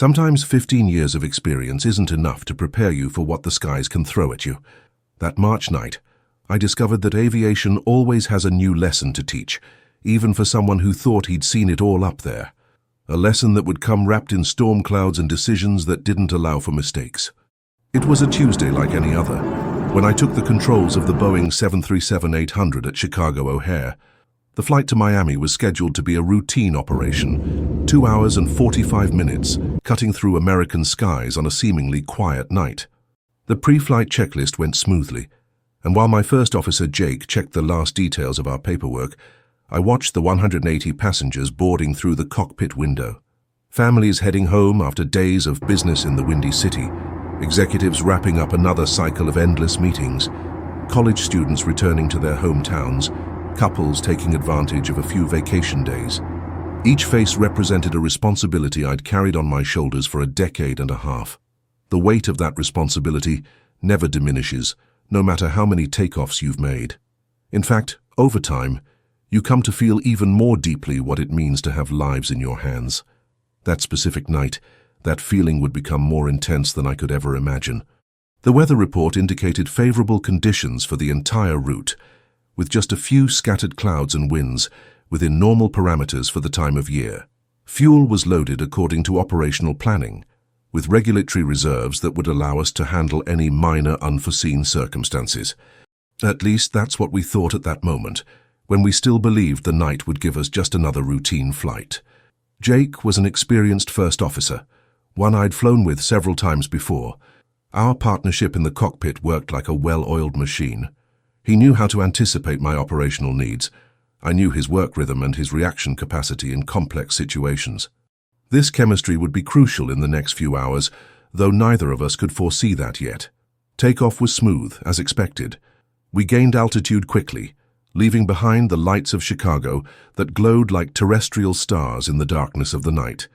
Sometimes 15 years of experience isn't enough to prepare you for what the skies can throw at you. That March night, I discovered that aviation always has a new lesson to teach, even for someone who thought he'd seen it all up there. A lesson that would come wrapped in storm clouds and decisions that didn't allow for mistakes. It was a Tuesday like any other, when I took the controls of the Boeing 737-800 at Chicago O'Hare. The flight to Miami was scheduled to be a routine operation, 2 hours and 45 minutes, cutting through American skies on a seemingly quiet night. The pre-flight checklist went smoothly, and while my first officer Jake checked the last details of our paperwork, I watched the 180 passengers boarding through the cockpit window. Families heading home after days of business in the Windy City, executives wrapping up another cycle of endless meetings, college students returning to their hometowns, couples taking advantage of a few vacation days. Each face represented a responsibility I'd carried on my shoulders for a decade and a half. The weight of that responsibility never diminishes, no matter how many takeoffs you've made. In fact, over time, you come to feel even more deeply what it means to have lives in your hands. That specific night, that feeling would become more intense than I could ever imagine. The weather report indicated favorable conditions for the entire route, with just a few scattered clouds and winds within normal parameters for the time of year. Fuel was loaded according to operational planning, with regulatory reserves that would allow us to handle any minor unforeseen circumstances. At least that's what we thought at that moment, when we still believed the night would give us just another routine flight. Jake was an experienced first officer, one I'd flown with several times before. Our partnership in the cockpit worked like a well-oiled machine. He knew how to anticipate my operational needs. I knew his work rhythm and his reaction capacity in complex situations. This chemistry would be crucial in the next few hours, though neither of us could foresee that yet. Takeoff was smooth, as expected. We gained altitude quickly, leaving behind the lights of Chicago that glowed like terrestrial stars in the darkness of the night.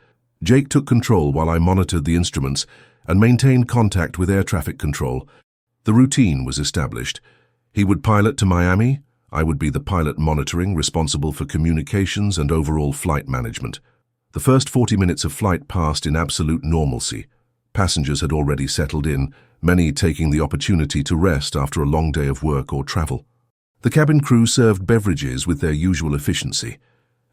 Jake took control while I monitored the instruments and maintained contact with air traffic control. The routine was established. He would pilot to Miami. I would be the pilot monitoring, responsible for communications and overall flight management. The first 40 minutes of flight passed in absolute normalcy. Passengers had already settled in, many taking the opportunity to rest after a long day of work or travel. The cabin crew served beverages with their usual efficiency,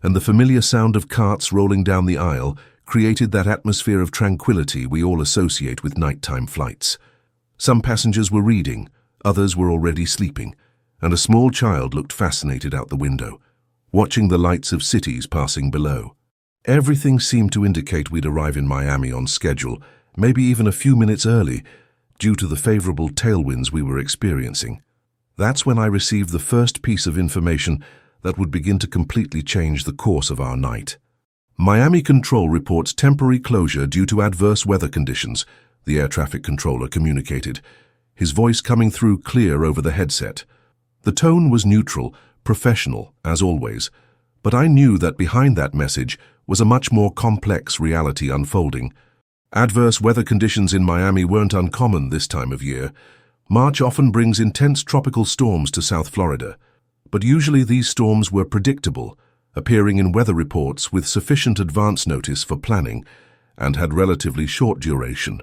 and the familiar sound of carts rolling down the aisle created that atmosphere of tranquility we all associate with nighttime flights. Some passengers were reading, others were already sleeping, and a small child looked fascinated out the window, watching the lights of cities passing below. Everything seemed to indicate we'd arrive in Miami on schedule, maybe even a few minutes early, due to the favorable tailwinds we were experiencing. That's when I received the first piece of information that would begin to completely change the course of our night. Miami Control reports temporary closure due to adverse weather conditions, the air traffic controller communicated, his voice coming through clear over the headset. The tone was neutral, professional, as always, but I knew that behind that message was a much more complex reality unfolding. Adverse weather conditions in Miami weren't uncommon this time of year. March often brings intense tropical storms to South Florida, but usually these storms were predictable, appearing in weather reports with sufficient advance notice for planning, and had relatively short duration.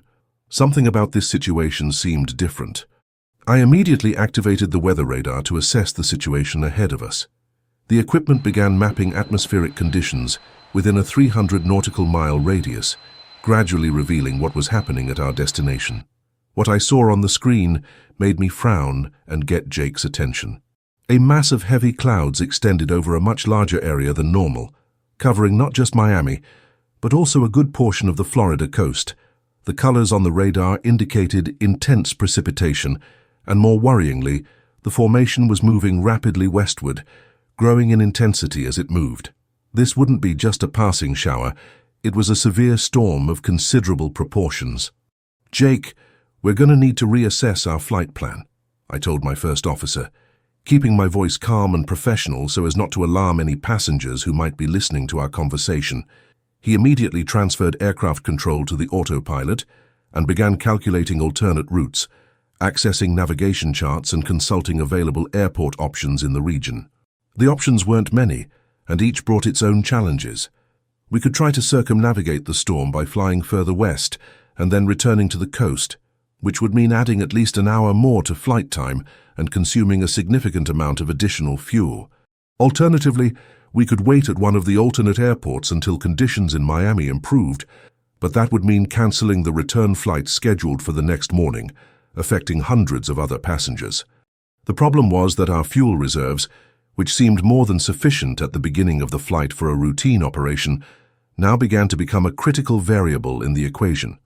Something about this situation seemed different. I immediately activated the weather radar to assess the situation ahead of us. The equipment began mapping atmospheric conditions within a 300 nautical mile radius, gradually revealing what was happening at our destination. What I saw on the screen made me frown and get Jake's attention. A mass of heavy clouds extended over a much larger area than normal, covering not just Miami, but also a good portion of the Florida coast. The colors on the radar indicated intense precipitation, and more worryingly, the formation was moving rapidly westward, growing in intensity as it moved. This wouldn't be just a passing shower, it was a severe storm of considerable proportions. "Jake, we're going to need to reassess our flight plan," I told my first officer, keeping my voice calm and professional so as not to alarm any passengers who might be listening to our conversation. He immediately transferred aircraft control to the autopilot and began calculating alternate routes, accessing navigation charts and consulting available airport options in the region. The options weren't many, and each brought its own challenges. We could try to circumnavigate the storm by flying further west and then returning to the coast, which would mean adding at least an hour more to flight time and consuming a significant amount of additional fuel. Alternatively, we could wait at one of the alternate airports until conditions in Miami improved, but that would mean canceling the return flight scheduled for the next morning, affecting hundreds of other passengers. The problem was that our fuel reserves, which seemed more than sufficient at the beginning of the flight for a routine operation, now began to become a critical variable in the equation.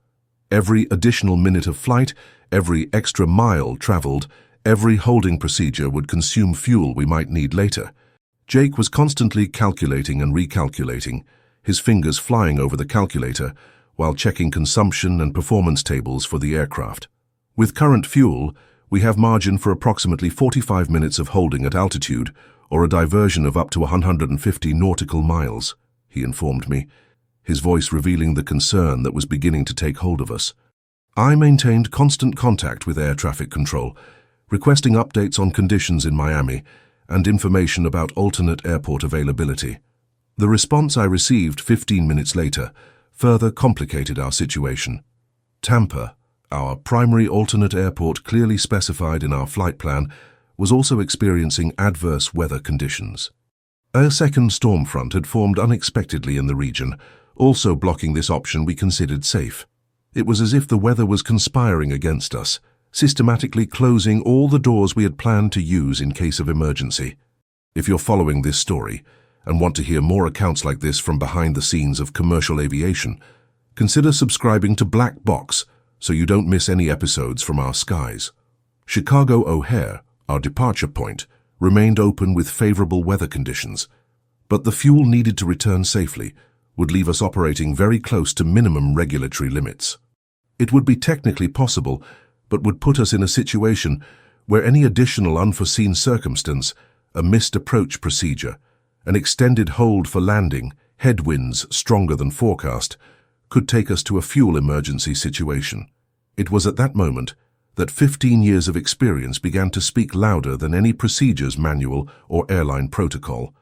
Every additional minute of flight, every extra mile traveled, every holding procedure would consume fuel we might need later. Jake was constantly calculating and recalculating, his fingers flying over the calculator while checking consumption and performance tables for the aircraft. With current fuel, we have margin for approximately 45 minutes of holding at altitude or a diversion of up to 150 nautical miles, he informed me, his voice revealing the concern that was beginning to take hold of us. I maintained constant contact with air traffic control, requesting updates on conditions in Miami and information about alternate airport availability. The response I received 15 minutes later further complicated our situation. Tampa, our primary alternate airport clearly specified in our flight plan, was also experiencing adverse weather conditions. A second storm front had formed unexpectedly in the region, also blocking this option we considered safe. It was as if the weather was conspiring against us, systematically closing all the doors we had planned to use in case of emergency. If you're following this story and want to hear more accounts like this from behind the scenes of commercial aviation, consider subscribing to Black Box so you don't miss any episodes from our skies. Chicago O'Hare, our departure point, remained open with favorable weather conditions, but the fuel needed to return safely would leave us operating very close to minimum regulatory limits. It would be technically possible, but would put us in a situation where any additional unforeseen circumstance, a missed approach procedure, an extended hold for landing, headwinds stronger than forecast, could take us to a fuel emergency situation. It was at that moment that 15 years of experience began to speak louder than any procedures manual or airline protocol.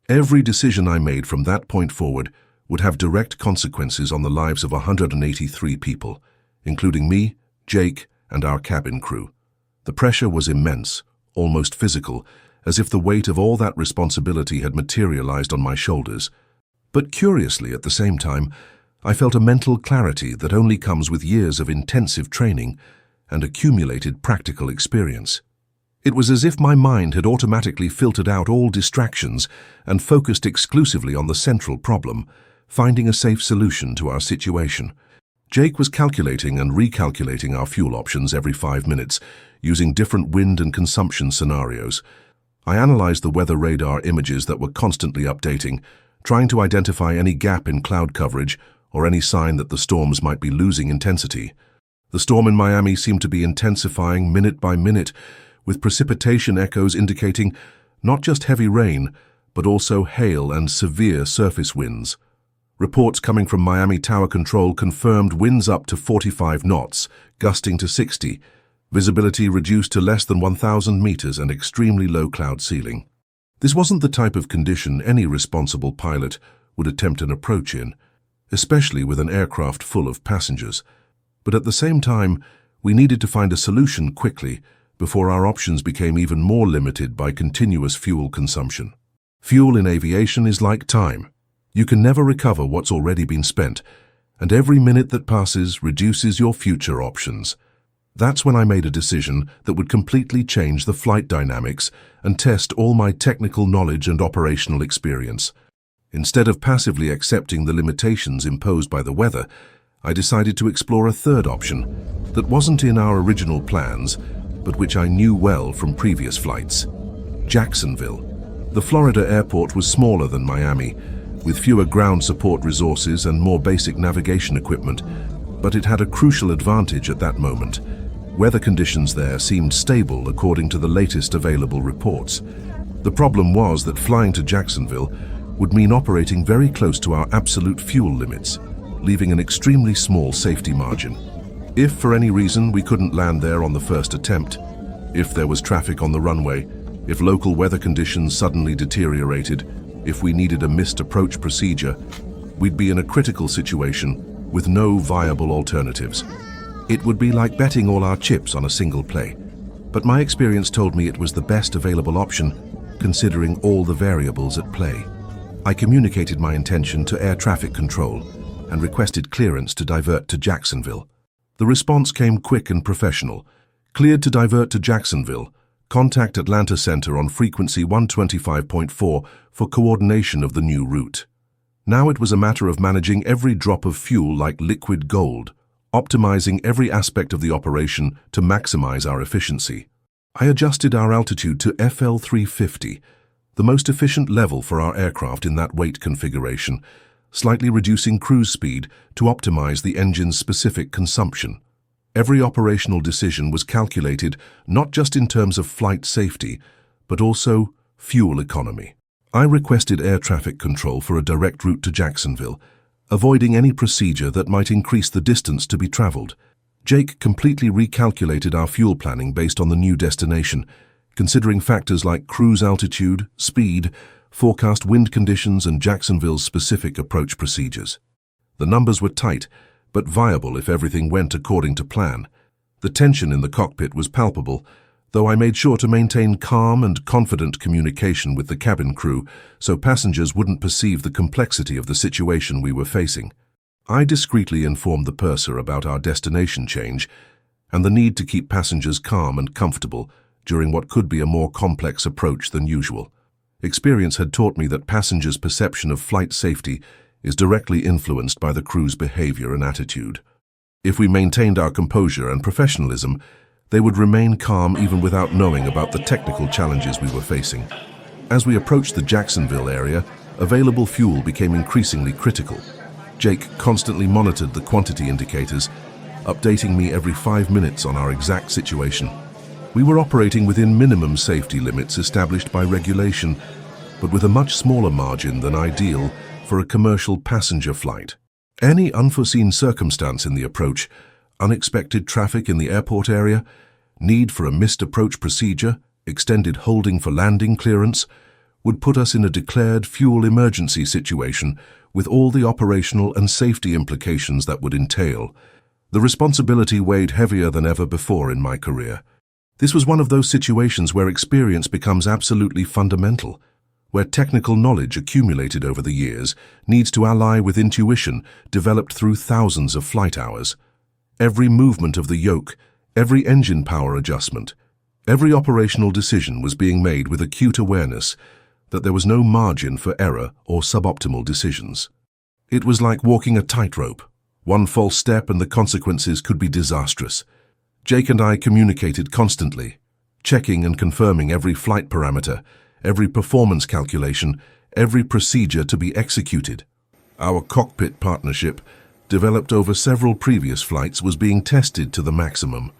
Every decision I made from that point forward would have direct consequences on the lives of 183 people, including me, Jake, and our cabin crew. The pressure was immense, almost physical, as if the weight of all that responsibility had materialized on my shoulders. But curiously, at the same time, I felt a mental clarity that only comes with years of intensive training and accumulated practical experience. It was as if my mind had automatically filtered out all distractions and focused exclusively on the central problem, finding a safe solution to our situation. Jake was calculating and recalculating our fuel options every 5 minutes, using different wind and consumption scenarios. I analyzed the weather radar images that were constantly updating, trying to identify any gap in cloud coverage or any sign that the storms might be losing intensity. The storm in Miami seemed to be intensifying minute by minute, with precipitation echoes indicating not just heavy rain, but also hail and severe surface winds. Reports coming from Miami Tower Control confirmed winds up to 45 knots, gusting to 60, visibility reduced to less than 1,000 meters and extremely low cloud ceiling. This wasn't the type of condition any responsible pilot would attempt an approach in, especially with an aircraft full of passengers. But at the same time, we needed to find a solution quickly before our options became even more limited by continuous fuel consumption. Fuel in aviation is like time. You can never recover what's already been spent, and every minute that passes reduces your future options. That's when I made a decision that would completely change the flight dynamics and test all my technical knowledge and operational experience. Instead of passively accepting the limitations imposed by the weather, I decided to explore a third option that wasn't in our original plans, but which I knew well from previous flights. Jacksonville. The Florida airport was smaller than Miami, with fewer ground support resources and more basic navigation equipment, but it had a crucial advantage at that moment. Weather conditions there seemed stable according to the latest available reports. The problem was that flying to Jacksonville would mean operating very close to our absolute fuel limits, leaving an extremely small safety margin. If for any reason we couldn't land there on the first attempt, if there was traffic on the runway, if local weather conditions suddenly deteriorated, if we needed a missed approach procedure, we'd be in a critical situation with no viable alternatives. It would be like betting all our chips on a single play. But my experience told me it was the best available option, considering all the variables at play. I communicated my intention to air traffic control and requested clearance to divert to Jacksonville. The response came quick and professional. Cleared to divert to Jacksonville. Contact Atlanta Center on frequency 125.4 for coordination of the new route. Now it was a matter of managing every drop of fuel like liquid gold, optimizing every aspect of the operation to maximize our efficiency. I adjusted our altitude to FL 350, the most efficient level for our aircraft in that weight configuration, slightly reducing cruise speed to optimize the engine's specific consumption. Every operational decision was calculated not just in terms of flight safety, but also fuel economy. I requested air traffic control for a direct route to Jacksonville, avoiding any procedure that might increase the distance to be traveled. Jake completely recalculated our fuel planning based on the new destination, considering factors like cruise altitude, speed, forecast wind conditions, and Jacksonville's specific approach procedures. The numbers were tight, but viable if everything went according to plan. The tension in the cockpit was palpable, though I made sure to maintain calm and confident communication with the cabin crew so passengers wouldn't perceive the complexity of the situation we were facing. I discreetly informed the purser about our destination change and the need to keep passengers calm and comfortable during what could be a more complex approach than usual. Experience had taught me that passengers' perception of flight safety is directly influenced by the crew's behavior and attitude. If we maintained our composure and professionalism, they would remain calm even without knowing about the technical challenges we were facing. As we approached the Jacksonville area, available fuel became increasingly critical. Jake constantly monitored the quantity indicators, updating me every 5 minutes on our exact situation. We were operating within minimum safety limits established by regulation, but with a much smaller margin than ideal for a commercial passenger flight. Any unforeseen circumstance in the approach, unexpected traffic in the airport area, need for a missed approach procedure, extended holding for landing clearance, would put us in a declared fuel emergency situation with all the operational and safety implications that would entail. The responsibility weighed heavier than ever before in my career. This was one of those situations where experience becomes absolutely fundamental, where technical knowledge accumulated over the years needs to ally with intuition developed through thousands of flight hours. Every movement of the yoke, every engine power adjustment, every operational decision was being made with acute awareness that there was no margin for error or suboptimal decisions. It was like walking a tightrope. One false step and the consequences could be disastrous. Jake and I communicated constantly, checking and confirming every flight parameter, every performance calculation, every procedure to be executed. Our cockpit partnership, developed over several previous flights, was being tested to the maximum.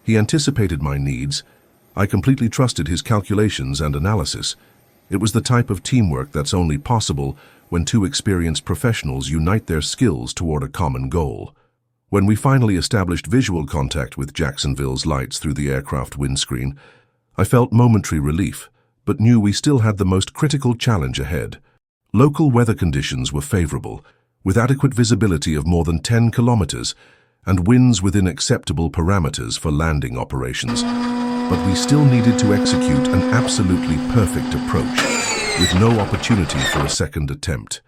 He anticipated my needs. I completely trusted his calculations and analysis. It was the type of teamwork that's only possible when two experienced professionals unite their skills toward a common goal. When we finally established visual contact with Jacksonville's lights through the aircraft windscreen, I felt momentary relief, but knew we still had the most critical challenge ahead. Local weather conditions were favorable, with adequate visibility of more than 10 kilometers and winds within acceptable parameters for landing operations. But we still needed to execute an absolutely perfect approach, with no opportunity for a second attempt.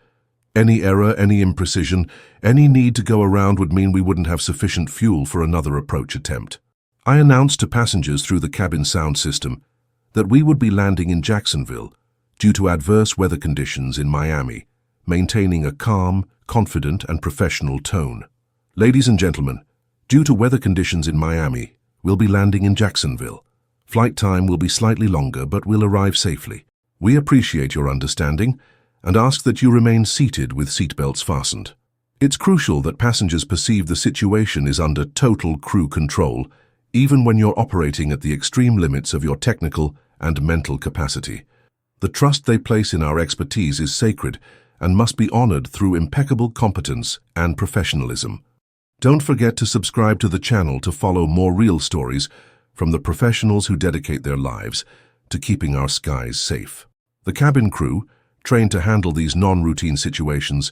Any error, any imprecision, any need to go around would mean we wouldn't have sufficient fuel for another approach attempt. I announced to passengers through the cabin sound system that we would be landing in Jacksonville due to adverse weather conditions in Miami, maintaining a calm, confident, and professional tone. Ladies and gentlemen, due to weather conditions in Miami, we'll be landing in Jacksonville. Flight time will be slightly longer, but we'll arrive safely. We appreciate your understanding and ask that you remain seated with seatbelts fastened. It's crucial that passengers perceive the situation is under total crew control, even when you're operating at the extreme limits of your technical and mental capacity. The trust they place in our expertise is sacred and must be honored through impeccable competence and professionalism. Don't forget to subscribe to the channel to follow more real stories from the professionals who dedicate their lives to keeping our skies safe. The cabin crew, trained to handle these non-routine situations,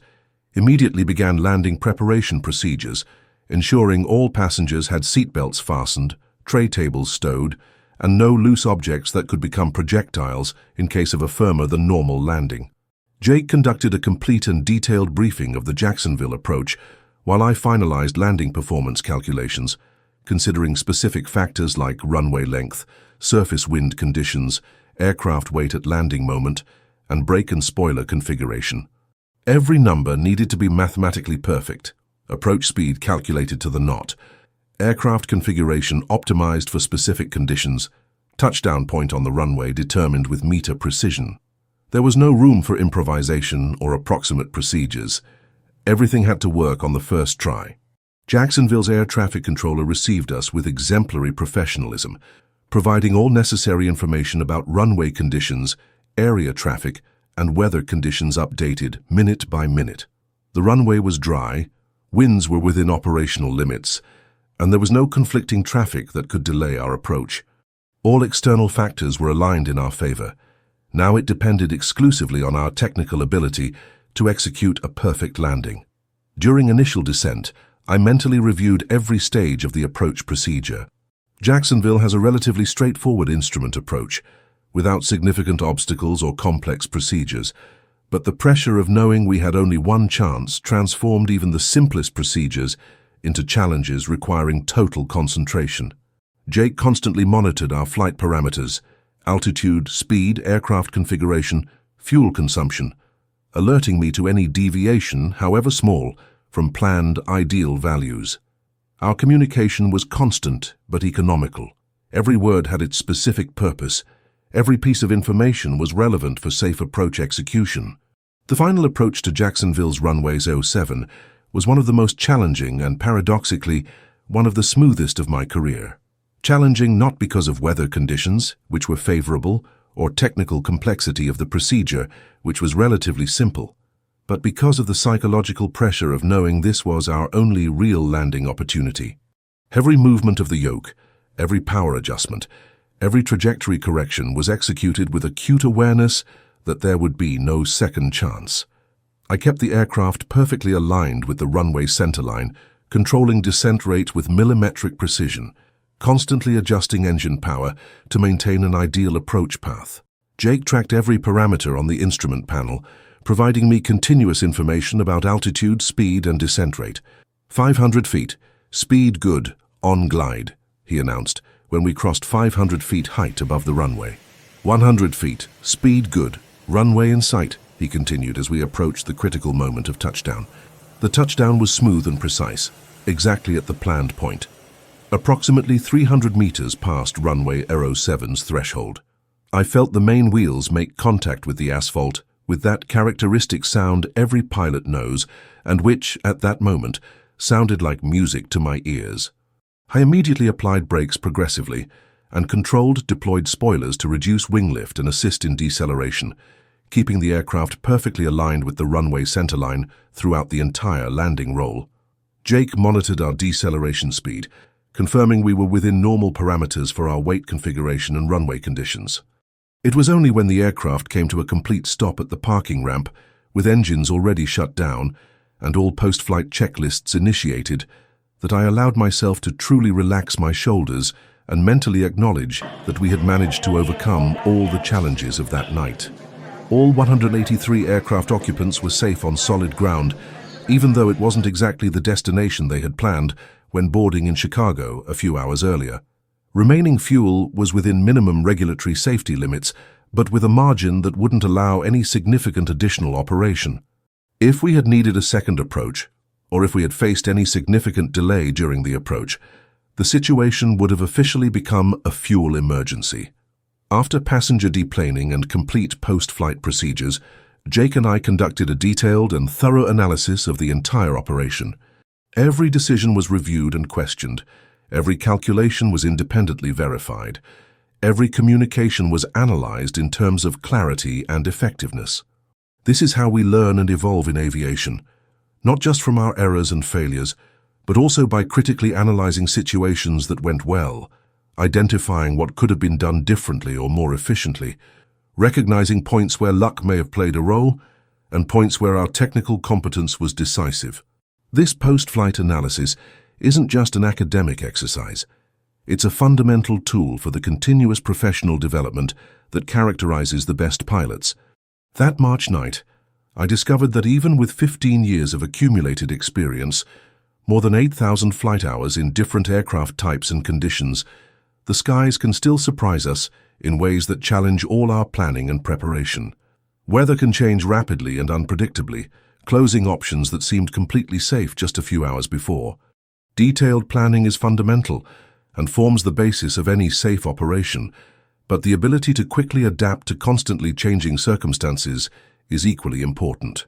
immediately began landing preparation procedures, ensuring all passengers had seatbelts fastened, tray tables stowed, and no loose objects that could become projectiles in case of a firmer than normal landing. Jake conducted a complete and detailed briefing of the Jacksonville approach while I finalized landing performance calculations, considering specific factors like runway length, surface wind conditions, aircraft weight at landing moment, and brake and spoiler configuration. Every number needed to be mathematically perfect, approach speed calculated to the knot, aircraft configuration optimized for specific conditions, touchdown point on the runway determined with meter precision. There was no room for improvisation or approximate procedures. Everything had to work on the first try. Jacksonville's air traffic controller received us with exemplary professionalism, providing all necessary information about runway conditions, area traffic, and weather conditions updated minute by minute. The runway was dry, winds were within operational limits, and there was no conflicting traffic that could delay our approach. All external factors were aligned in our favor. Now it depended exclusively on our technical ability to execute a perfect landing. During initial descent, I mentally reviewed every stage of the approach procedure. Jacksonville has a relatively straightforward instrument approach, without significant obstacles or complex procedures, but the pressure of knowing we had only one chance transformed even the simplest procedures into challenges requiring total concentration. Jake constantly monitored our flight parameters: altitude, speed, aircraft configuration, fuel consumption, alerting me to any deviation, however small, from planned ideal values. Our communication was constant but economical. Every word had its specific purpose. Every piece of information was relevant for safe approach execution. The final approach to Jacksonville's runways 07 was one of the most challenging and, paradoxically, one of the smoothest of my career. Challenging not because of weather conditions, which were favorable, or technical complexity of the procedure, which was relatively simple, but because of the psychological pressure of knowing this was our only real landing opportunity. Every movement of the yoke, every power adjustment, every trajectory correction was executed with acute awareness that there would be no second chance. I kept the aircraft perfectly aligned with the runway centerline, controlling descent rate with millimetric precision, constantly adjusting engine power to maintain an ideal approach path. Jake tracked every parameter on the instrument panel, providing me continuous information about altitude, speed, and descent rate. 500 feet, speed good, on glide, he announced when we crossed 500 feet height above the runway. 100 feet, speed good, runway in sight, he continued as we approached the critical moment of touchdown. The touchdown was smooth and precise, exactly at the planned point. Approximately 300 meters past runway 07's threshold. I felt the main wheels make contact with the asphalt with that characteristic sound every pilot knows and which, at that moment, sounded like music to my ears. I immediately applied brakes progressively and controlled deployed spoilers to reduce wing lift and assist in deceleration, keeping the aircraft perfectly aligned with the runway centerline throughout the entire landing roll. Jake monitored our deceleration speed, confirming we were within normal parameters for our weight configuration and runway conditions. It was only when the aircraft came to a complete stop at the parking ramp, with engines already shut down and all post-flight checklists initiated, that I allowed myself to truly relax my shoulders and mentally acknowledge that we had managed to overcome all the challenges of that night. All 183 aircraft occupants were safe on solid ground, even though it wasn't exactly the destination they had planned when boarding in Chicago a few hours earlier. Remaining fuel was within minimum regulatory safety limits, but with a margin that wouldn't allow any significant additional operation. If we had needed a second approach, or if we had faced any significant delay during the approach, the situation would have officially become a fuel emergency. After passenger deplaning and complete post-flight procedures, Jake and I conducted a detailed and thorough analysis of the entire operation. Every decision was reviewed and questioned. Every calculation was independently verified. Every communication was analyzed in terms of clarity and effectiveness. This is how we learn and evolve in aviation, not just from our errors and failures, but also by critically analyzing situations that went well, identifying what could have been done differently or more efficiently, recognizing points where luck may have played a role, and points where our technical competence was decisive. This post-flight analysis isn't just an academic exercise. It's a fundamental tool for the continuous professional development that characterizes the best pilots. That March night, I discovered that even with 15 years of accumulated experience, more than 8,000 flight hours in different aircraft types and conditions, the skies can still surprise us in ways that challenge all our planning and preparation. Weather can change rapidly and unpredictably, closing options that seemed completely safe just a few hours before. Detailed planning is fundamental and forms the basis of any safe operation, but the ability to quickly adapt to constantly changing circumstances is equally important.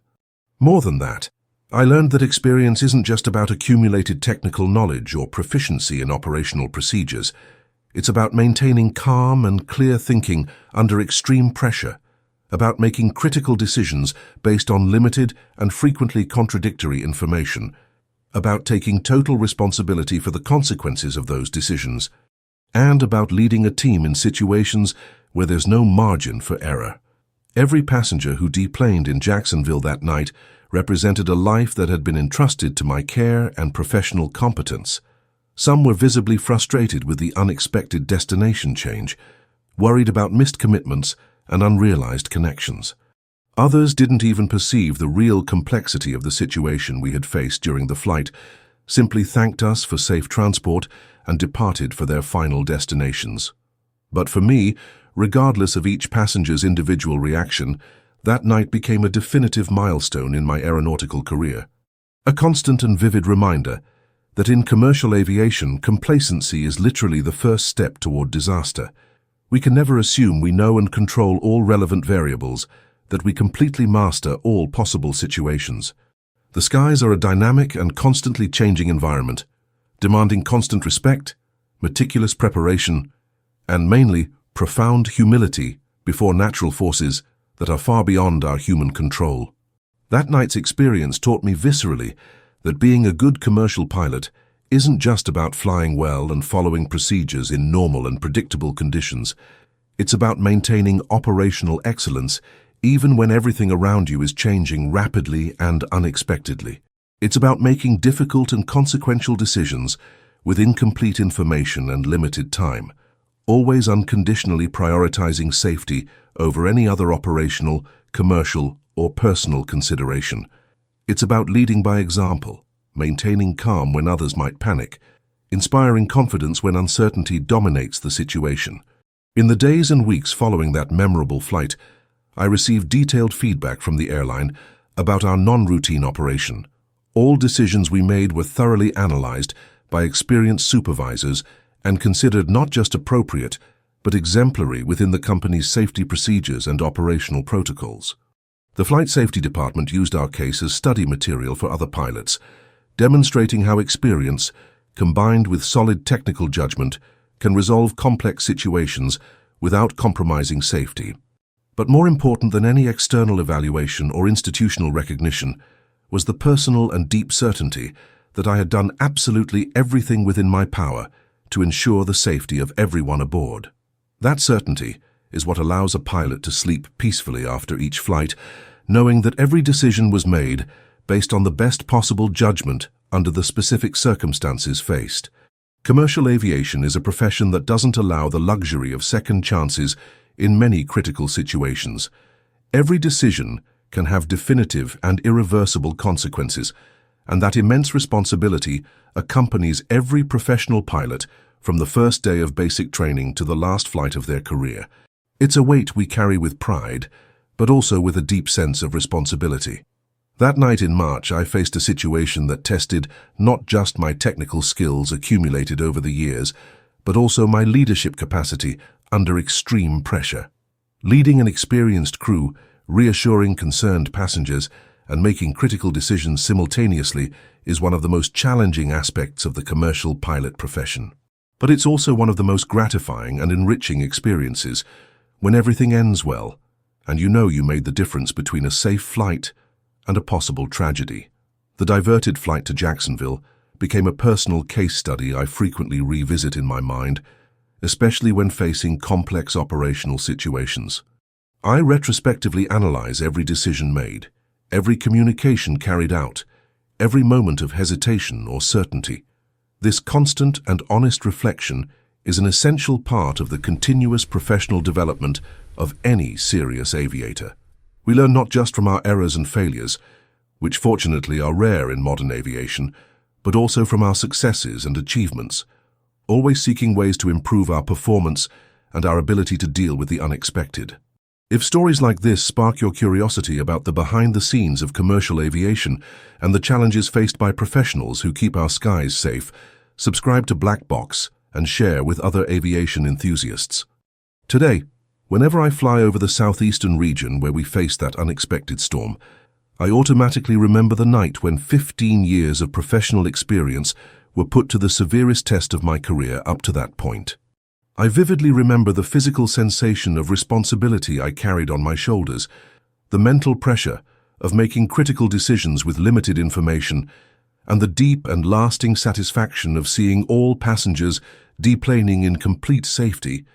More than that, I learned that experience isn't just about accumulated technical knowledge or proficiency in operational procedures. It's about maintaining calm and clear thinking under extreme pressure, about making critical decisions based on limited and frequently contradictory information, about taking total responsibility for the consequences of those decisions, and about leading a team in situations where there's no margin for error. Every passenger who deplaned in Jacksonville that night represented a life that had been entrusted to my care and professional competence. Some were visibly frustrated with the unexpected destination change, worried about missed commitments and unrealized connections. Others didn't even perceive the real complexity of the situation we had faced during the flight, simply thanked us for safe transport and departed for their final destinations. But for me, regardless of each passenger's individual reaction, that night became a definitive milestone in my aeronautical career. A constant and vivid reminder that in commercial aviation, complacency is literally the first step toward disaster. We can never assume we know and control all relevant variables, that we completely master all possible situations. The skies are a dynamic and constantly changing environment, demanding constant respect, meticulous preparation, and mainly profound humility before natural forces that are far beyond our human control. That night's experience taught me viscerally that being a good commercial pilot isn't just about flying well and following procedures in normal and predictable conditions. It's about maintaining operational excellence even when everything around you is changing rapidly and unexpectedly. It's about making difficult and consequential decisions with incomplete information and limited time, always unconditionally prioritizing safety over any other operational, commercial, or personal consideration. It's about leading by example, maintaining calm when others might panic, inspiring confidence when uncertainty dominates the situation. In the days and weeks following that memorable flight, I received detailed feedback from the airline about our non-routine operation. All decisions we made were thoroughly analyzed by experienced supervisors and considered not just appropriate, but exemplary within the company's safety procedures and operational protocols. The Flight Safety Department used our case as study material for other pilots, demonstrating how experience, combined with solid technical judgment, can resolve complex situations without compromising safety. But more important than any external evaluation or institutional recognition was the personal and deep certainty that I had done absolutely everything within my power to ensure the safety of everyone aboard. That certainty is what allows a pilot to sleep peacefully after each flight, knowing that every decision was made based on the best possible judgment under the specific circumstances faced. Commercial aviation is a profession that doesn't allow the luxury of second chances in many critical situations. Every decision can have definitive and irreversible consequences, and that immense responsibility accompanies every professional pilot from the first day of basic training to the last flight of their career. It's a weight we carry with pride, but also with a deep sense of responsibility. That night in March, I faced a situation that tested not just my technical skills accumulated over the years, but also my leadership capacity under extreme pressure. Leading an experienced crew, reassuring concerned passengers, and making critical decisions simultaneously is one of the most challenging aspects of the commercial pilot profession. But it's also one of the most gratifying and enriching experiences when everything ends well, and you know you made the difference between a safe flight and a possible tragedy. The diverted flight to Jacksonville became a personal case study I frequently revisit in my mind, especially when facing complex operational situations. I retrospectively analyze every decision made, every communication carried out, every moment of hesitation or certainty. This constant and honest reflection is an essential part of the continuous professional development of any serious aviator. We learn not just from our errors and failures, which fortunately are rare in modern aviation, but also from our successes and achievements, always seeking ways to improve our performance and our ability to deal with the unexpected. If stories like this spark your curiosity about the behind-the-scenes of commercial aviation and the challenges faced by professionals who keep our skies safe, subscribe to Black Box and share with other aviation enthusiasts. Today, whenever I fly over the southeastern region where we faced that unexpected storm, I automatically remember the night when 15 years of professional experience were put to the severest test of my career up to that point. I vividly remember the physical sensation of responsibility I carried on my shoulders, the mental pressure of making critical decisions with limited information, and the deep and lasting satisfaction of seeing all passengers deplaning in complete safety,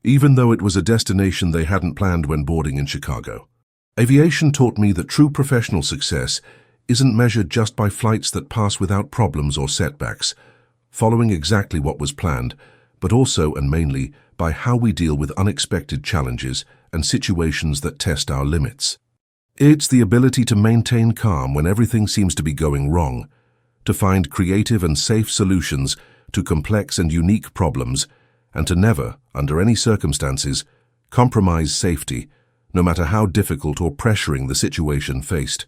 even though it was a destination they hadn't planned when boarding in Chicago. Aviation taught me that true professional success isn't measured just by flights that pass without problems or setbacks, following exactly what was planned, but also and mainly by how we deal with unexpected challenges and situations that test our limits. It's the ability to maintain calm when everything seems to be going wrong, to find creative and safe solutions to complex and unique problems, and to never, under any circumstances, compromise safety, no matter how difficult or pressuring the situation faced.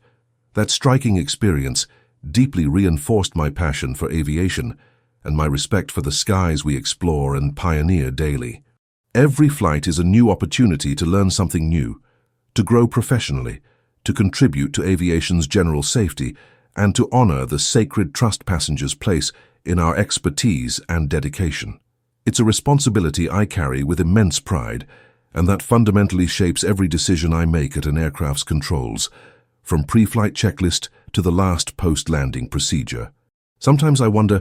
That striking experience deeply reinforced my passion for aviation and my respect for the skies we explore and pioneer daily. Every flight is a new opportunity to learn something new, to grow professionally, to contribute to aviation's general safety, and to honor the sacred trust passengers place in our expertise and dedication. It's a responsibility I carry with immense pride, and that fundamentally shapes every decision I make at an aircraft's controls, from pre-flight checklist to the last post-landing procedure. Sometimes I wonder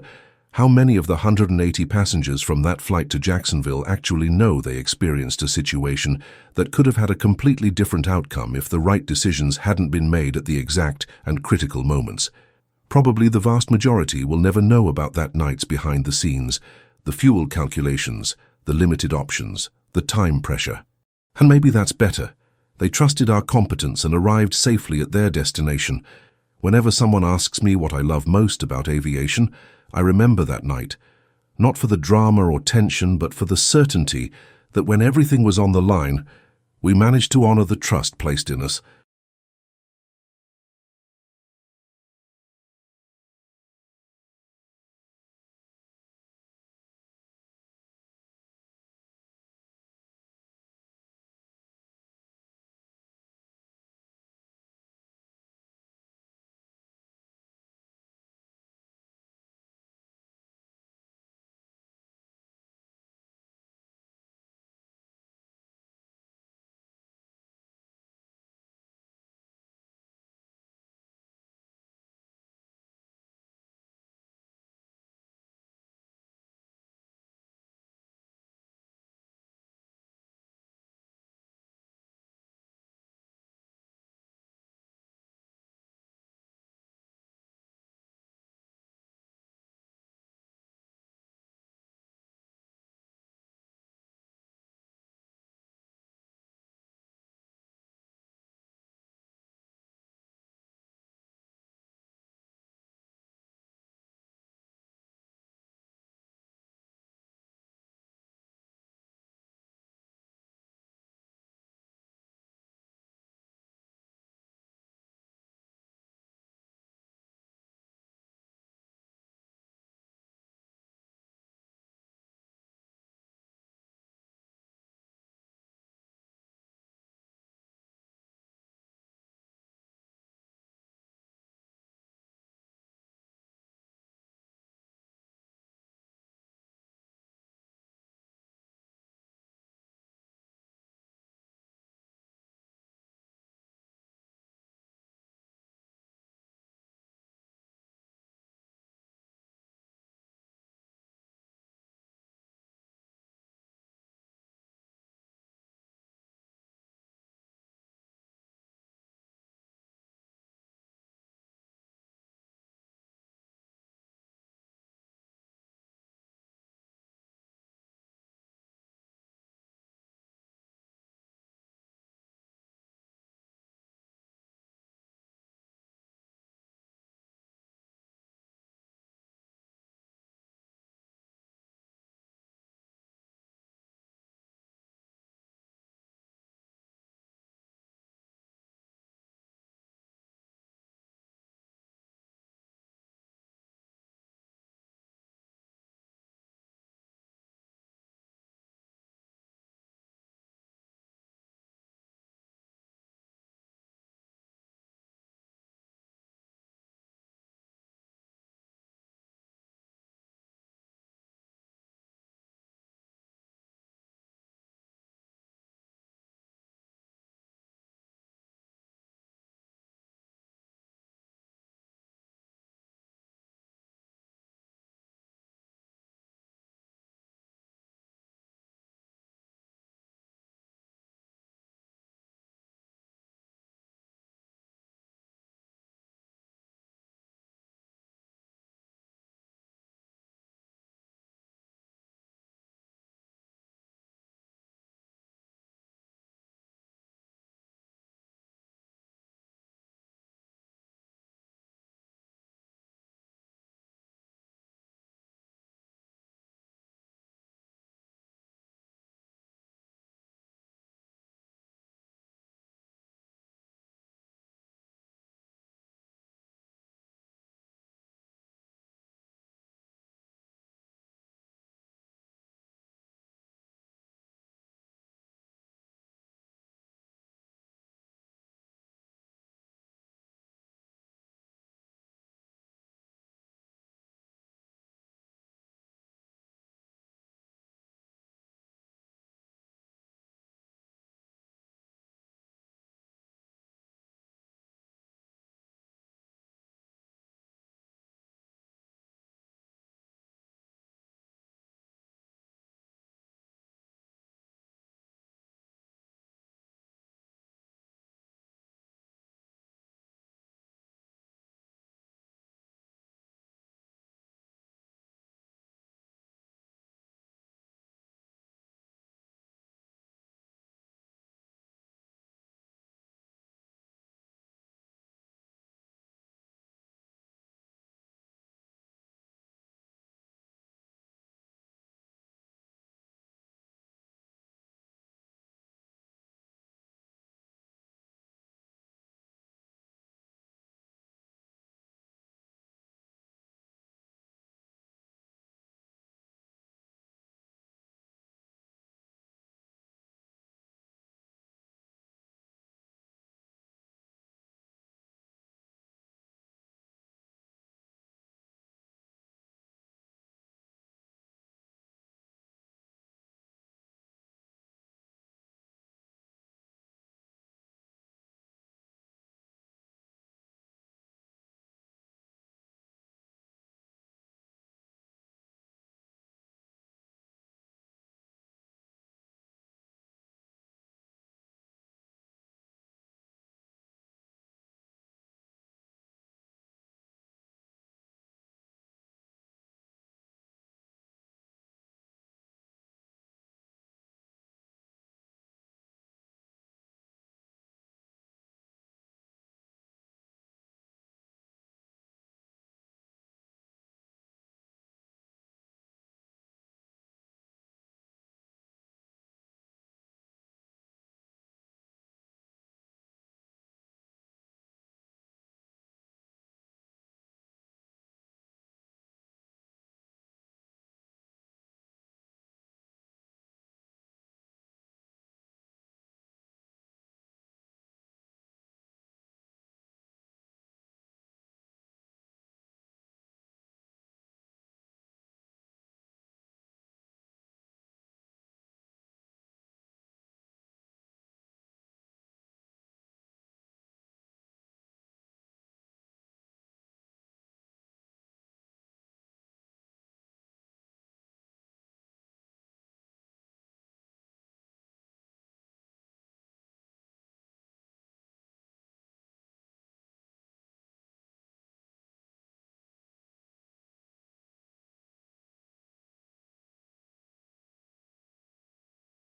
how many of the 180 passengers from that flight to Jacksonville actually know they experienced a situation that could have had a completely different outcome if the right decisions hadn't been made at the exact and critical moments. Probably the vast majority will never know about that night's behind the scenes, the fuel calculations, the limited options, the time pressure. And maybe that's better. They trusted our competence and arrived safely at their destination. Whenever someone asks me what I love most about aviation, I remember that night, not for the drama or tension, but for the certainty that when everything was on the line, we managed to honor the trust placed in us